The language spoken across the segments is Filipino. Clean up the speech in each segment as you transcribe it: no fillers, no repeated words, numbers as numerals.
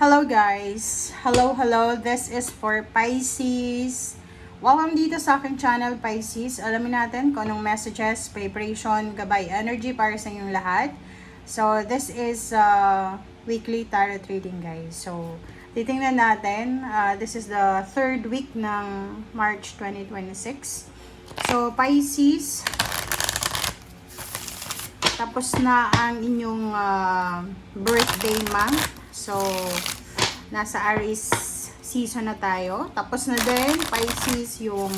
Hello guys! Hello! This is for Pisces. Welcome dito sa aking channel Pisces. Alamin natin kung anong messages, preparation, gabay, energy para sa inyong lahat. So, this is weekly tarot reading guys. So, titingnan natin. This is the third week ng March 2026. So, Pisces, tapos na ang inyong birthday month. So, nasa Aries season na tayo. Tapos na din, Pisces, yung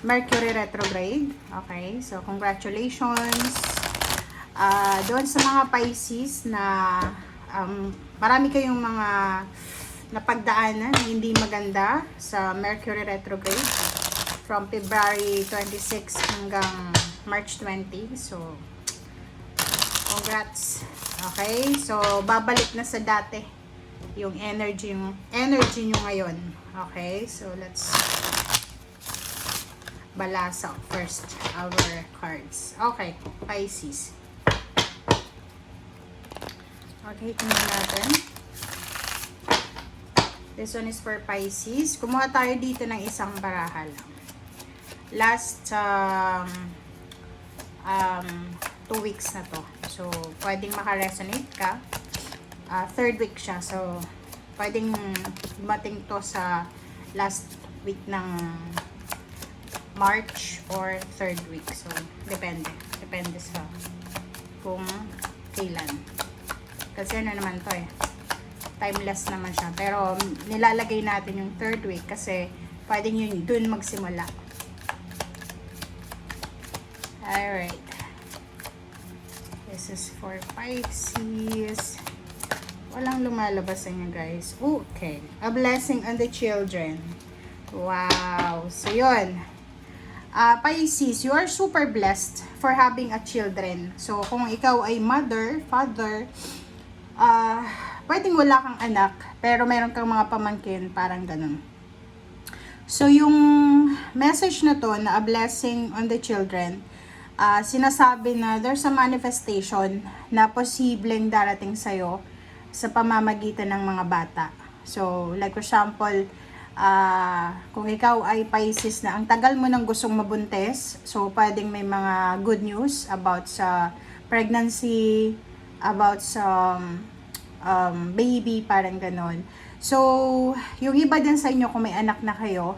Mercury retrograde. Okay, so congratulations. Doon sa mga Pisces na marami kayong mga napagdaanan na hindi maganda sa Mercury retrograde from February 26 hanggang March 20. So, congrats. Okay, so babalik na sa dati yung energy nyo ngayon. Okay, so let's balasa first our cards. Okay, Pisces. Okay, tingnan natin. This one is for Pisces. Kumuha tayo dito ng isang baraha lang. Last 2 weeks na to. So, pwedeng makaresonate ka. Third week siya. So, pwedeng dumating to sa last week ng March or third week. So, depende. Depende sa kung kailan. Kasi ano naman to timeless naman siya. Pero, nilalagay natin yung third week kasi pwedeng yun dun magsimula. Alright. This is for Pisces. Walang lumalabas sa inyo guys. Okay. A blessing on the children. Wow. So yun. Pisces, you are super blessed for having a children. So kung ikaw ay mother, father, pwedeng wala kang anak, pero meron kang mga pamangkin, parang ganun. So yung message na to, na a blessing on the children, sinasabi na there's a manifestation na posibleng darating sa'yo sa pamamagitan ng mga bata. So, like for example, kung ikaw ay Pisces na ang tagal mo nang gustong mabuntis, so pwedeng may mga good news about sa pregnancy, about sa baby, parang ganon. So, yung iba din sa inyo kung may anak na kayo,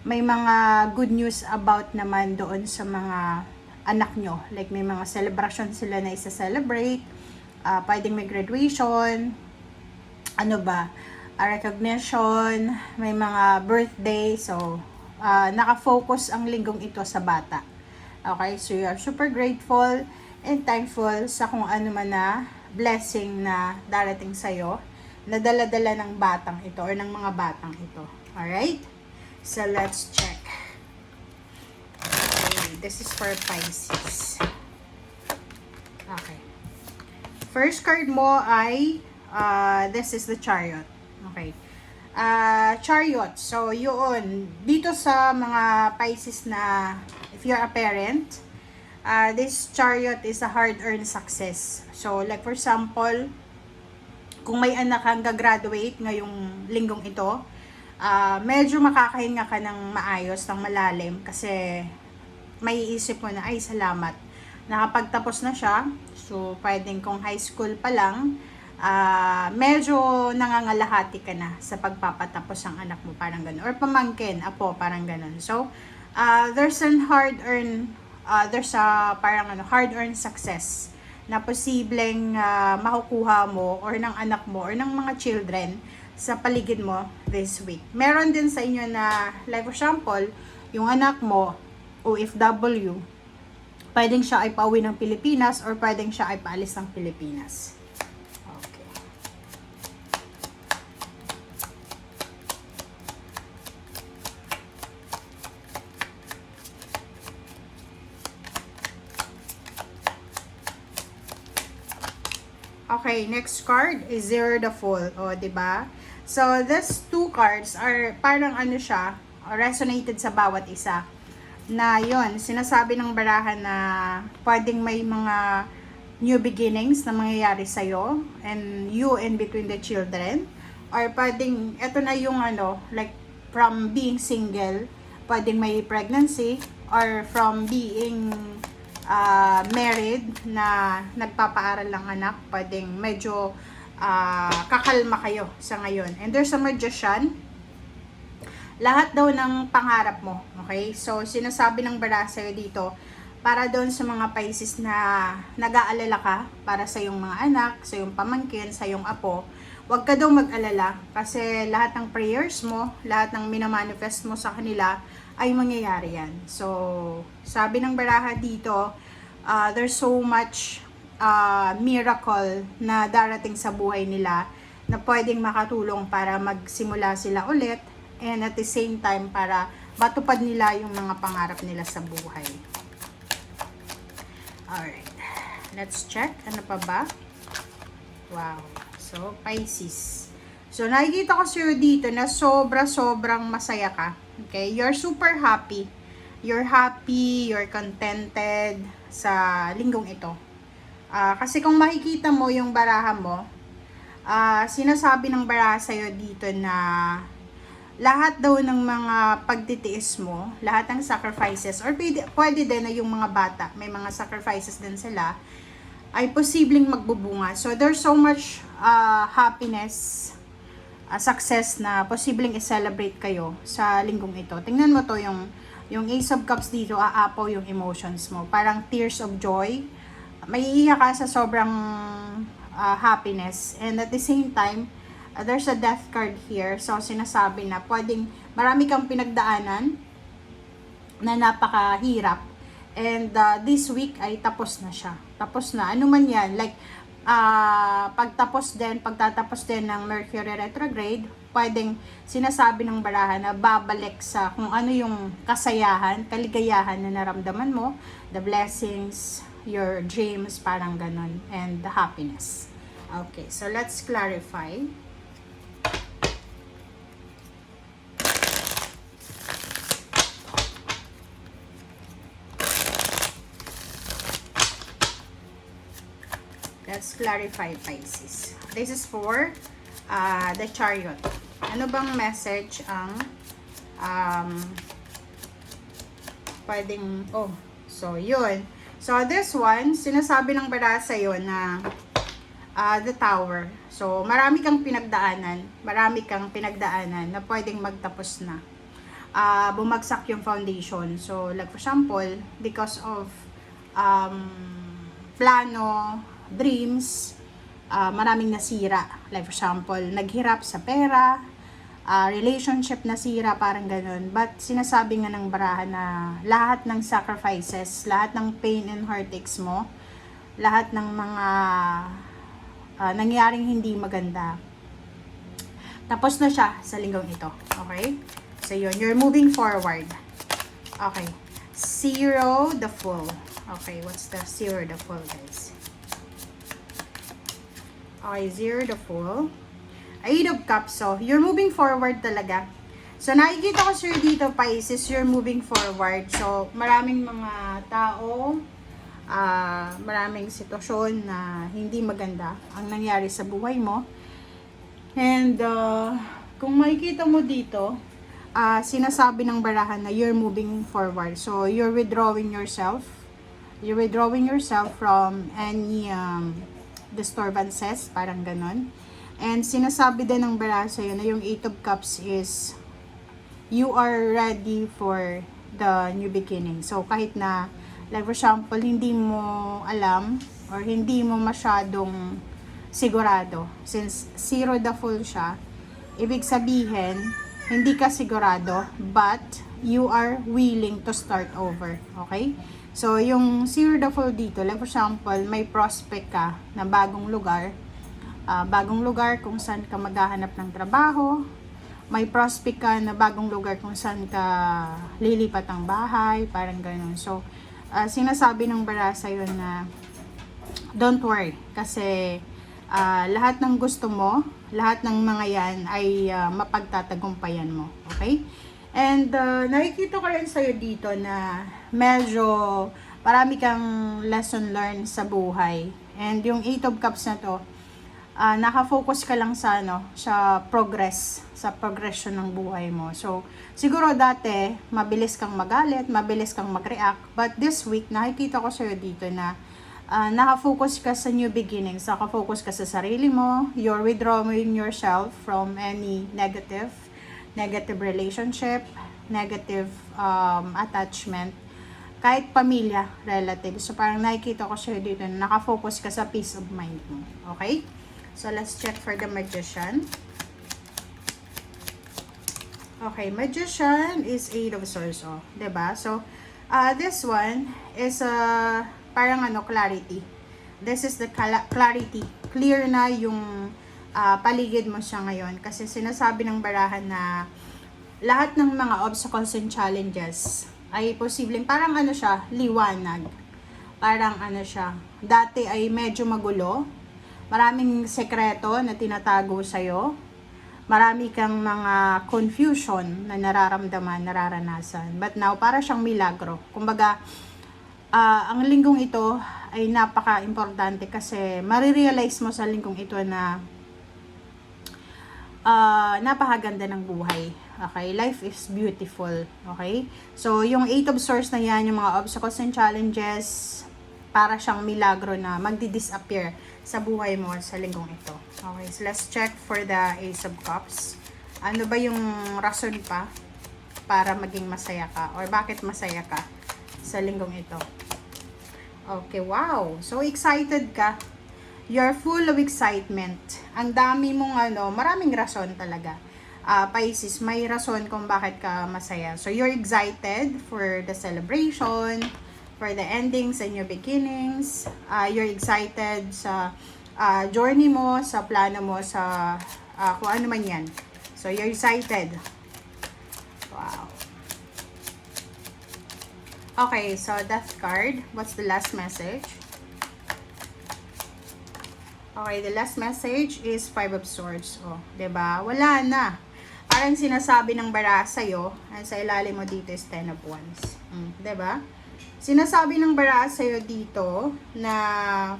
may mga good news about naman doon sa mga anak nyo. Like may mga celebration sila na isa-celebrate. Pwedeng may graduation. Ano ba? Recognition. May mga birthday. So, nakafocus ang linggong ito sa bata. Okay? So, you are super grateful and thankful sa kung ano man na blessing na darating sa'yo na dala-dala ng batang ito or ng mga batang ito. Alright? So, let's check. This is for Pisces. Okay. First card mo ay this is the Chariot. Okay. Chariot. So, yun. Dito sa mga Pisces na if you're a parent, this Chariot is a hard-earned success. So, like for example, kung may anak kang gagraduate ngayong linggong ito, medyo makakahinga ka ng maayos, ng malalim kasi may isip mo na, ay salamat, nakapagtapos na siya. So, pwedeng kung high school pa lang, medyo nangangalahati ka na sa pagpapatapos ng anak mo, parang gano'n. Or pamangkin, apo, parang gano'n. So, there's a hard-earned success na posibleng makukuha mo or ng anak mo or ng mga children sa paligid mo this week. Meron din sa inyo na, like for example, yung anak mo, OFW, pwedeng siya ay pauwi ng Pilipinas or pwedeng siya ay paalis ng Pilipinas. Okay. Okay, next card is Zero the Fool. O, diba? So, these two cards are parang ano siya, resonated sa bawat isa. Na yon, sinasabi ng baraha na pwedeng may mga new beginnings na mangyayari sa'yo and you in between the children, or pwedeng, eto na yung ano, like, from being single, pwedeng may pregnancy, or from being married na nagpapaaral ng anak, pwedeng medyo kakalma kayo sa ngayon. And there's a magician, lahat daw ng pangarap mo, okay? So, sinasabi ng bara sa'yo dito, para doon sa mga Pisces na nag-aalala ka para sa iyong mga anak, sa iyong pamangkin, sa iyong apo, huwag ka daw mag-alala kasi lahat ng prayers mo, lahat ng minamanifest mo sa kanila ay mangyayari yan. So, sabi ng baraha dito, there's so much miracle na darating sa buhay nila na pwedeng makatulong para magsimula sila ulit, and at the same time para matupad nila yung mga pangarap nila sa buhay. Alright, let's check. Ano pa ba? Wow. So, Pisces. So, nakikita ko sa'yo dito na sobrang masaya ka. Okay? You're super happy. You're happy, you're contented sa linggong ito. Kasi kung makikita mo yung baraha mo, sinasabi ng baraha sa'yo dito na lahat daw ng mga pagtitiis mo, lahat ng sacrifices, or pwede din na yung mga bata, may mga sacrifices din sila, ay posibleng magbubunga. So, there's so much happiness, success na posibleng i-celebrate kayo sa linggong ito. Tingnan mo to, yung Ace of Cups dito, aapaw yung emotions mo. Parang tears of joy. May iiyak ka sa sobrang happiness. And at the same time, there's a death card here. So, sinasabi na pwedeng marami kang pinagdaanan na napakahirap. And this week ay tapos na siya. Tapos na. Ano man yan. Like, pagtatapos din ng Mercury retrograde, pwedeng sinasabi ng baraha na babalik sa kung ano yung kasayahan, kaligayahan na naramdaman mo, the blessings, your dreams, parang ganon, and the happiness. Okay, so let's clarify. Let's clarify, Pisces. This is for the Chariot. Ano bang message ang pwedeng, so yun. So this one, sinasabi ng bara sa'yo na the Tower. So marami kang pinagdaanan na pwedeng magtapos na. Bumagsak yung foundation. So like for example, because of plano, dreams, maraming nasira. Like for example, naghirap sa pera, relationship nasira, parang ganun. But sinasabi nga ng baraha na lahat ng sacrifices, lahat ng pain and heartaches mo, lahat ng mga nangyaring hindi maganda, tapos na siya sa linggong ito. Okay? So yun, you're moving forward. Okay. Zero the Fool. Okay, what's the Zero the Fool, guys? Okay, Zero the Fool. Eight of Cups. So, you're moving forward talaga. So, nakikita ko sir dito, Pisces, you're moving forward. So, maraming mga tao, maraming sitwasyon na hindi maganda ang nangyari sa buhay mo. And, kung makikita mo dito, sinasabi ng barahan na you're moving forward. So, you're withdrawing yourself. You're withdrawing yourself from any disturbances, parang ganon. And sinasabi din ng baraha sa'yo na yung Eight of Cups is you are ready for the new beginning. So, kahit na, like for example, hindi mo alam or hindi mo masyadong sigurado. Since Zero the Fool siya, ibig sabihin, hindi ka sigurado, but you are willing to start over. Okay? So, yung Zero the Fool dito, like for example, may prospect ka na bagong lugar kung saan ka maghahanap ng trabaho, may prospect ka na bagong lugar kung saan ka lilipat ng bahay, parang ganun. So, sinasabi ng bara sa'yo na don't worry, kasi lahat ng gusto mo, lahat ng mga yan ay mapagtatagumpayan mo. Okay? And nakikita ko rin sa'yo dito na medyo marami kang lesson learned sa buhay. And yung Eight of Cups na to, nakafocus ka lang sa sa progress, sa progression ng buhay mo. So, siguro dati, mabilis kang magalit, mabilis kang mag-react, but this week, nakikita ko sa'yo dito na nakafocus ka sa new beginnings, nakafocus ka sa sarili mo, you're withdrawing yourself from any negative relationship, negative attachment, kahit pamilya, relatives. So, parang nakikita ko sa'yo dito na nakafocus ka sa peace of mind mo. Okay? So, let's check for the Magician. Okay, Magician is 8 of Swords, oh. 'Di ba? So, this one is parang clarity. This is the clarity. Clear na yung paligid mo siya ngayon. Kasi sinasabi ng barahan na lahat ng mga obstacles and challenges ay posibleng parang siya, liwanag. Parang siya, dati ay medyo magulo. Maraming sekreto na tinatago sa'yo. Marami kang mga confusion na nararamdaman, nararanasan. But now, para siyang milagro. Kumbaga, ang linggong ito ay napaka-importante kasi marirealize mo sa linggong ito na napakaganda ng buhay. Okay? Life is beautiful. Okay? So, yung 8 of Swords na yan, yung mga obstacles and challenges, para siyang milagro na magdi-disappear sa buhay mo sa linggong ito. Okay, so let's check for the Ace of Cups. Ano ba yung rason pa para maging masaya ka? Or bakit masaya ka sa linggong ito? Okay, wow! So excited ka. You're full of excitement. Ang dami mong maraming rason talaga. Pisces, may rason kung bakit ka masaya. So you're excited for the celebration, for the endings and new beginnings. You're excited sa journey mo, sa plano mo, sa kung ano man yan. So, you're excited. Wow. Okay, so Death card. What's the last message? Okay, the last message is 5 of Swords. Oh, 'di ba? Wala na. Parang sinasabi ng bara sa'yo, sa ilalim mo dito is 10 of Wands. 'Di ba? Sinasabi ng bara sa'yo dito na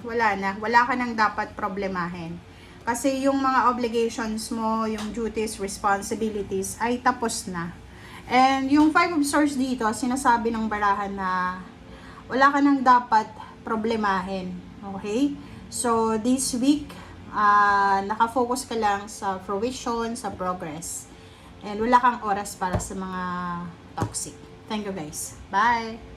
wala ka nang dapat problemahin. Kasi yung mga obligations mo, yung duties, responsibilities ay tapos na. And yung 5 of Swords dito, sinasabi ng barahan na wala ka nang dapat problemahin. Okay? So, this week, nakafocus ka lang sa fruition, sa progress. And wala kang oras para sa mga toxic. Thank you guys. Bye!